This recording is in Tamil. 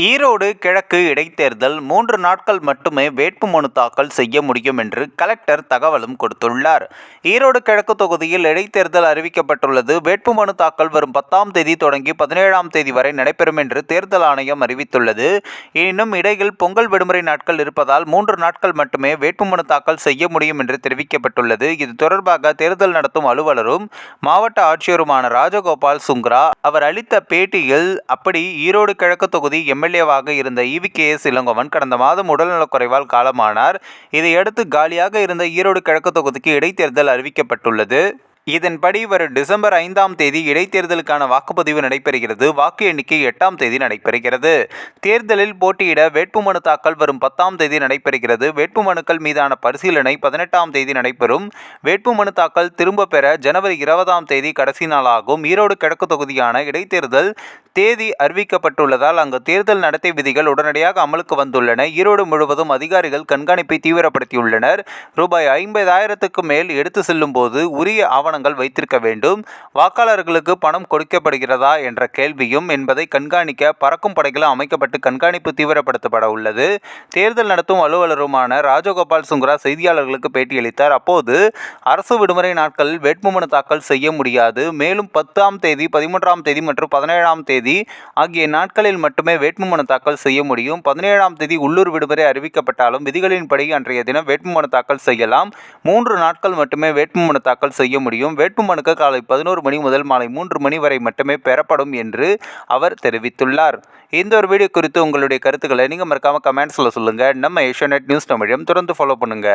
ஈரோடு கிழக்கு இடைத்தேர்தல் 3 நாட்கள் மட்டுமே வேட்புமனு தாக்கல் செய்ய முடியும் என்று கலெக்டர் தகவலும் கொடுத்துள்ளார். ஈரோடு கிழக்கு தொகுதியில் இடைத்தேர்தல் அறிவிக்கப்பட்டுள்ளது. வேட்புமனு தாக்கல் வரும் 10ஆம் தேதி தொடங்கி 17ஆம் தேதி வரை நடைபெறும் என்று தேர்தல் ஆணையம் அறிவித்துள்ளது. எனினும் இடையில் பொங்கல் விடுமுறை நாட்கள் இருப்பதால் 3 நாட்கள் மட்டுமே வேட்புமனு தாக்கல் செய்ய முடியும் என்று தெரிவிக்கப்பட்டுள்ளது. இது தொடர்பாக தேர்தல் நடத்தும் அலுவலரும் மாவட்ட ஆட்சியருமான ராஜகோபால் சுங்ரா அவர் அளித்த பேட்டியில், அப்படி ஈரோடு கிழக்கு தொகுதி எம்எல்ஏவாக இருந்த EVKS இளங்கோவன் கடந்த மாதம் உடல்நலக்குறைவால் காலமானார். இதையடுத்து காலியாக இருந்த ஈரோடு கிழக்கு தொகுதிக்கு இடைத்தேர்தல் அறிவிக்கப்பட்டுள்ளது. இதன்படி வரும் டிசம்பர் 5ஆம் தேதி இடைத்தேர்தலுக்கான வாக்குப்பதிவு நடைபெறுகிறது. வாக்கு எண்ணிக்கை 8ஆம் தேதி நடைபெறுகிறது. தேர்தலில் போட்டியிட வேட்புமனு தாக்கல் வரும் 10ஆம் தேதி நடைபெறுகிறது. வேட்புமனுக்கள் மீதான பரிசீலனை 18ஆம் தேதி நடைபெறும். வேட்புமனு தாக்கல் திரும்ப பெற ஜனவரி 20ஆம் தேதி கடைசி நாளாகும். ஈரோடு கிழக்கு தொகுதியான இடைத்தேர்தல் தேதி அறிவிக்கப்பட்டுள்ளதால் அங்கு தேர்தல் நடத்தை விதிகள் உடனடியாக அமலுக்கு வந்துள்ளன. ஈரோடு முழுவதும் அதிகாரிகள் கண்காணிப்பை தீவிரப்படுத்தியுள்ளனர். ரூபாய் 50,000க்கு மேல் எடுத்து செல்லும் போது உரிய ஆவணங்கள் வைத்திருக்க வேண்டும். வாக்காளர்களுக்கு பணம் கொடுக்கப்படுகிறதா என்ற கேள்வியும் என்பதை கண்காணிக்க பறக்கும் படைகளும் அமைக்கப்பட்டு கண்காணிப்பு தீவிரப்படுத்தப்பட உள்ளது. தேர்தல் நடத்தும் அலுவலருமான ராஜகோபால் சுங்ரா செய்தியாளர்களுக்கு பேட்டியளித்தார். அப்போது அரசு விடுமுறை நாட்களில் வேட்புமனு தாக்கல் செய்ய முடியாது. மேலும் 10ஆம் தேதி, 13ஆம் தேதி மற்றும் 17ஆம் தேதி ஆகிய நாட்களில் மட்டுமே வேட்புமனு தாக்கல் செய்ய முடியும். 17ஆம் தேதி உள்ளூர் விடுமுறை அறிவிக்கப்பட்டாலும் விதிகளின்படி அன்றைய தினம் வேட்புமனு தாக்கல் செய்யலாம். 3 நாட்கள் மட்டுமே வேட்புமனு தாக்கல் செய்ய முடியும். வேட்புமனுக்கு காலை 11 மணி முதல் மாலை 3 மணி வரை மட்டுமே பெறப்படும் என்று அவர் தெரிவித்துள்ளார். இந்த ஒரு வீடியோ குறித்து உங்களுடைய கருத்துக்களை நீங்க மறக்காம கமெண்ட்ஸ்ல சொல்லுங்க. நம்ம ஏஷியாநெட் நியூஸ் தமிழையும் தொடர்ந்து ஃபாலோ பண்ணுங்க.